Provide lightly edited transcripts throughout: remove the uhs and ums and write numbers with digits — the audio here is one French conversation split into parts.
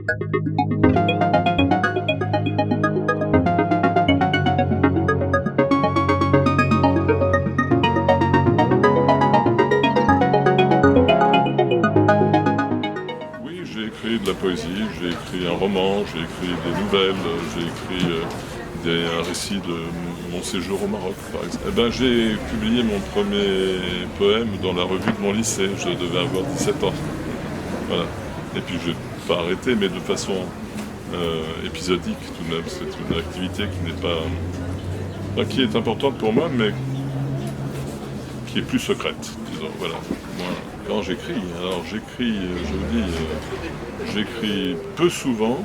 Oui, j'ai écrit de la poésie, j'ai écrit un roman, j'ai écrit des nouvelles, j'ai écrit un récit de mon séjour au Maroc, par exemple. Eh ben, j'ai publié mon premier poème dans la revue de mon lycée, je devais avoir 17 ans. Voilà. Et puis je n'ai pas arrêté, mais de façon épisodique tout de même. C'est une activité qui n'est pas, qui est importante pour moi, mais qui est plus secrète, disons. Voilà. Moi, quand j'écris, alors j'écris, je vous dis, j'écris peu souvent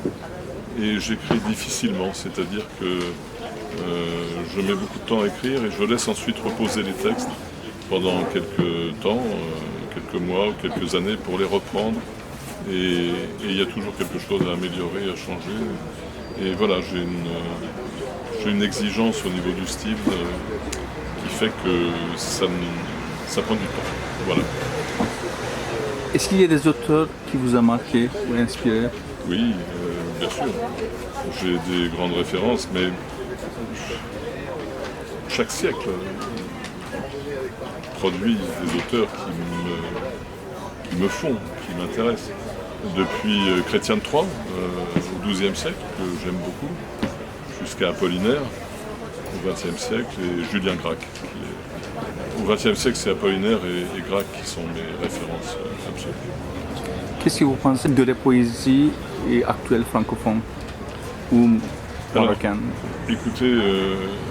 et j'écris difficilement, c'est-à-dire que je mets beaucoup de temps à écrire et je laisse ensuite reposer les textes pendant quelques temps, quelques mois ou quelques années pour les reprendre. Et il y a toujours quelque chose à améliorer, à changer. Et voilà, j'ai une exigence au niveau du style qui fait que ça prend du temps. Voilà. Est-ce qu'il y a des auteurs qui vous ont marqué ou inspiré? Oui, bien sûr. J'ai des grandes références, mais chaque siècle produit des auteurs qui me font, qui m'intéressent. Depuis Chrétien de Troyes, au XIIe siècle, que j'aime beaucoup, jusqu'à Apollinaire, au XXe siècle, et Julien Gracq. Au XXe siècle, c'est Apollinaire et Gracq qui sont mes références absolues. Qu'est-ce que vous pensez de la poésie actuelle francophone ou marocaine? Écoutez,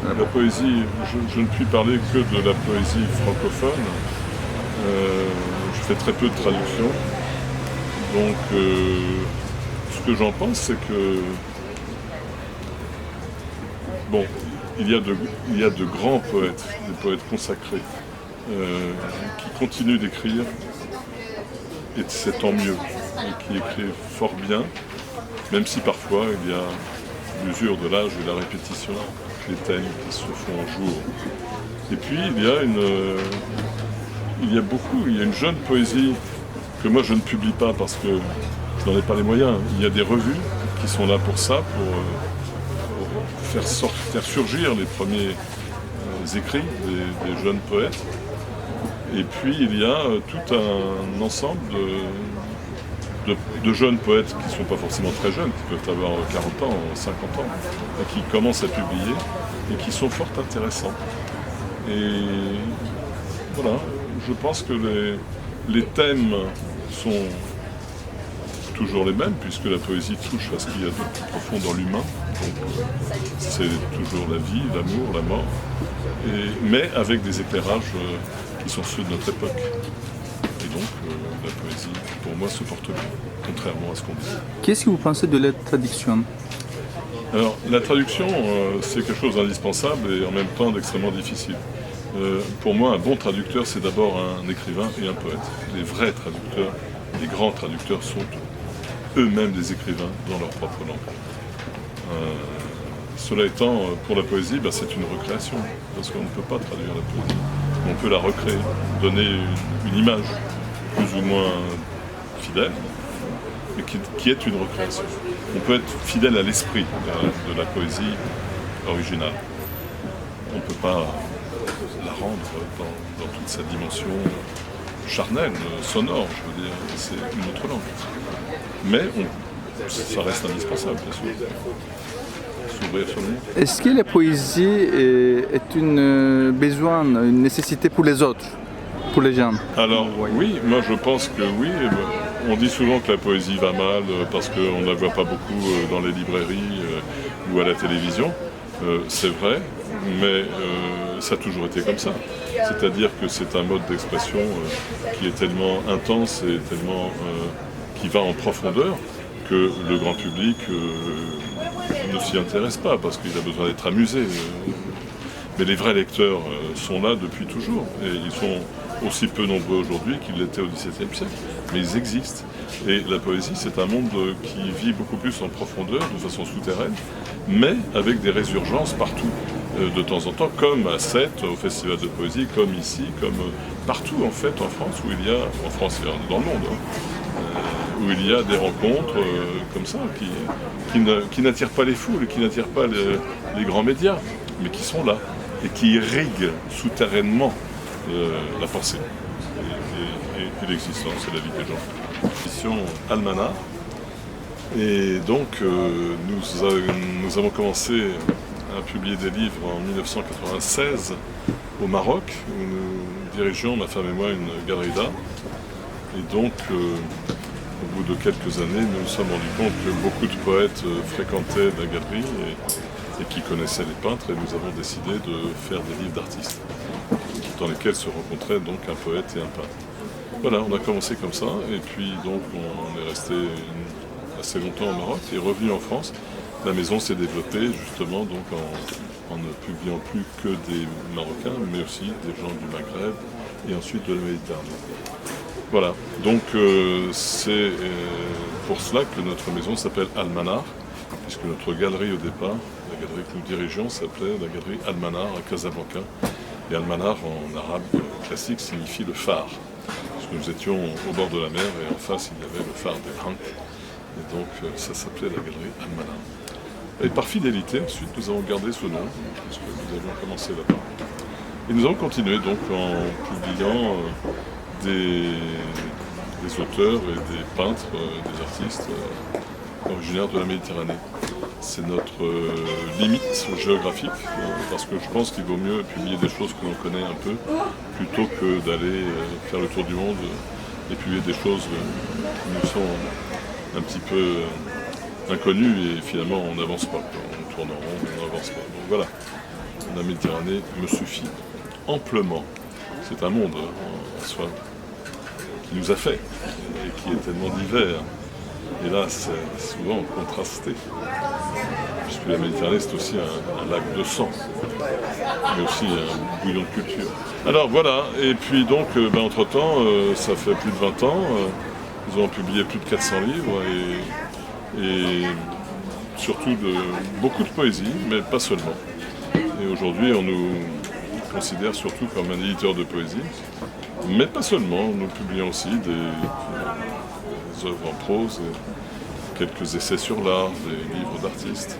la poésie, je ne puis parler que de la poésie francophone. Je fais très peu de traduction. Donc, ce que j'en pense, c'est que, bon, il y a de grands poètes, des poètes consacrés, qui continuent d'écrire, et c'est tant mieux, et qui écrivent fort bien, même si parfois il y a l'usure de l'âge et la répétition des thèmes qui se font jour. Et puis il y a une jeune poésie que moi je ne publie pas parce que je n'en ai pas les moyens. Il y a des revues qui sont là pour ça, pour faire surgir les premiers écrits des jeunes poètes. Et puis il y a tout un ensemble de jeunes poètes qui ne sont pas forcément très jeunes, qui peuvent avoir 40 ans, 50 ans, qui commencent à publier et qui sont fort intéressants. Et voilà, je pense que les thèmes sont toujours les mêmes, puisque la poésie touche à ce qu'il y a de plus profond dans l'humain. Donc c'est toujours la vie, l'amour, la mort, mais avec des éclairages qui sont ceux de notre époque. Et donc la poésie, pour moi, se porte bien, contrairement à ce qu'on dit. Qu'est-ce que vous pensez de la traduction? Alors, la traduction, c'est quelque chose d'indispensable et en même temps d'extrêmement difficile. Pour moi, un bon traducteur, c'est d'abord un écrivain et un poète. Les vrais traducteurs, les grands traducteurs sont eux-mêmes des écrivains dans leur propre langue. Cela étant, pour la poésie, c'est une recréation, parce qu'on ne peut pas traduire la poésie. On peut la recréer, donner une image plus ou moins fidèle, mais qui est une recréation. On peut être fidèle à l'esprit de la poésie originale. On ne peut pas la rendre dans toute sa dimension charnelle, sonore, je veux dire, c'est une autre langue. Mais ça reste indispensable, bien sûr. S'ouvrir sur le monde. Est-ce que la poésie est une besoin, une nécessité pour les autres, pour les gens? Alors oui, moi je pense que oui. On dit souvent que la poésie va mal parce qu'on ne la voit pas beaucoup dans les librairies ou à la télévision. C'est vrai, mais ça a toujours été comme ça. C'est-à-dire que c'est un mode d'expression qui est tellement intense et tellement qui va en profondeur que le grand public ne s'y intéresse pas parce qu'il a besoin d'être amusé. Mais les vrais lecteurs sont là depuis toujours et ils sont aussi peu nombreux aujourd'hui qu'ils l'étaient au XVIIe siècle. Mais ils existent. Et la poésie, c'est un monde qui vit beaucoup plus en profondeur, de façon souterraine, mais avec des résurgences partout, de temps en temps, comme à Sète, au Festival de poésie, comme ici, comme partout en fait en France, où il y a, en France et dans le monde, où où il y a des rencontres comme ça, qui n'attirent pas les foules, qui n'attirent pas les grands médias, mais qui sont là et qui irriguent souterrainement la pensée et l'existence et la vie des gens. Mission Almanar. Et donc nous avons commencé à publier des livres en 1996 au Maroc, où nous dirigeons, ma femme et moi, une galerie d'art. Et donc, au bout de quelques années, nous nous sommes rendus compte que beaucoup de poètes fréquentaient la galerie et qui connaissaient les peintres, et nous avons décidé de faire des livres d'artistes, dans lesquels se rencontraient donc un poète et un peintre. Voilà, on a commencé comme ça, et puis donc on est resté assez longtemps au Maroc et revenu en France. La maison s'est développée justement donc en ne publiant plus que des Marocains, mais aussi des gens du Maghreb et ensuite de la Méditerranée. Voilà, donc c'est pour cela que notre maison s'appelle Almanar, puisque notre galerie au départ, la galerie que nous dirigeons, s'appelait la galerie Almanar à Casablanca. Et Almanar en arabe classique signifie le phare, parce que nous étions au bord de la mer et en face il y avait le phare des Branques. Et donc ça s'appelait la galerie Almanar. Et par fidélité, ensuite, nous avons gardé ce nom, parce que nous avions commencé là-bas. Et nous avons continué donc en publiant des auteurs et des peintres, des artistes originaires de la Méditerranée. C'est notre limite géographique, parce que je pense qu'il vaut mieux publier des choses que l'on connaît un peu, plutôt que d'aller faire le tour du monde et publier des choses qui nous sont un petit peu inconnues et finalement on n'avance pas. On tourne en rond, on n'avance pas. Donc voilà, la Méditerranée me suffit amplement. C'est un monde en soi qui nous a fait et qui est tellement divers. Et là, c'est souvent contrasté, puisque la Méditerranée, c'est aussi un lac de sang, mais aussi un bouillon de culture. Alors voilà, et puis donc, entre-temps, ça fait plus de 20 ans, nous avons publié plus de 400 livres, et surtout beaucoup de poésie, mais pas seulement. Et aujourd'hui, on nous considère surtout comme un éditeur de poésie, mais pas seulement, nous publions aussi des œuvres en prose, quelques essais sur l'art, des livres d'artistes,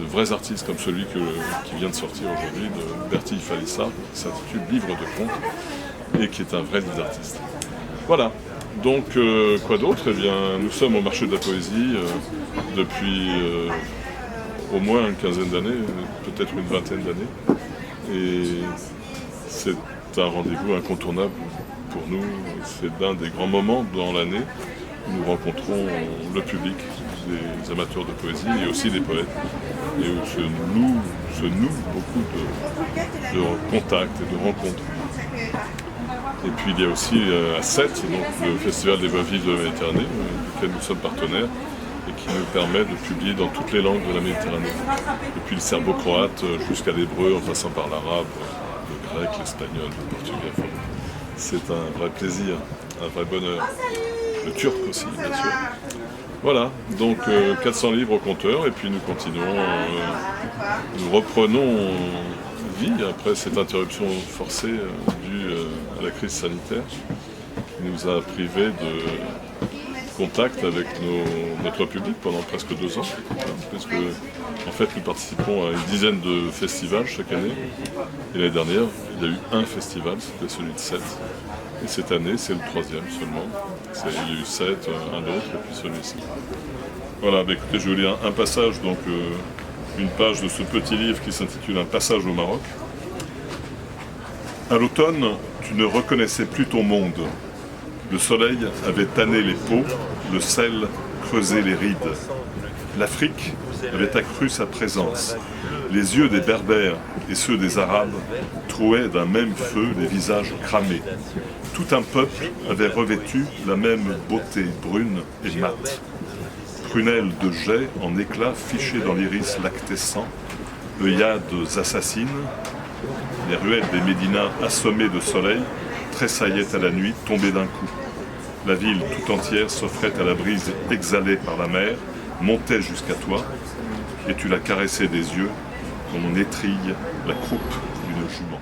de vrais artistes comme celui qui vient de sortir aujourd'hui de Bertil Falissa, qui s'intitule Livre de contes et qui est un vrai livre d'artiste. Voilà, donc quoi d'autre? Eh bien, nous sommes au marché de la poésie depuis au moins une quinzaine d'années, peut-être une vingtaine d'années, et c'est un rendez-vous incontournable pour nous, c'est l'un des grands moments dans l'année où nous rencontrons le public, des amateurs de poésie et aussi des poètes, et où se nouent beaucoup de contacts et de rencontres. Et puis il y a aussi à Sète, donc le Festival des Voix vives de la Méditerranée, duquel nous sommes partenaires, et qui nous permet de publier dans toutes les langues de la Méditerranée, depuis le serbo-croate jusqu'à l'hébreu, en passant par l'arabe, le grec, l'espagnol, le portugais. C'est un vrai plaisir, un vrai bonheur. Le turc aussi, bien sûr. Voilà, donc 400 livres au compteur, et puis nous continuons, nous reprenons vie après cette interruption forcée due à la crise sanitaire, qui nous a privés de contact avec notre public pendant presque 2 ans, puisque en fait nous participons à une dizaine de festivals chaque année, et l'année dernière il y a eu un festival, c'était celui de Sète, et cette année c'est le 3e seulement, il y a eu Sète, un autre et puis celui-ci. Voilà, écoutez, je vais vous lire un passage, donc une page de ce petit livre qui s'intitule « Un passage au Maroc ». À l'automne, tu ne reconnaissais plus ton monde. Le soleil avait tanné les peaux, le sel creusé les rides. L'Afrique avait accru sa présence. Les yeux des Berbères et ceux des Arabes trouaient d'un même feu les visages cramés. Tout un peuple avait revêtu la même beauté brune et mate. Prunelles de jais en éclats fichées dans l'iris lactescent, œillades assassines, les ruelles des Médinas assommées de soleil tressaillaient à la nuit, tombées d'un coup. La ville tout entière s'offrait à la brise exhalée par la mer, montait jusqu'à toi, et tu la caressais des yeux comme on étrille la croupe d'une jument.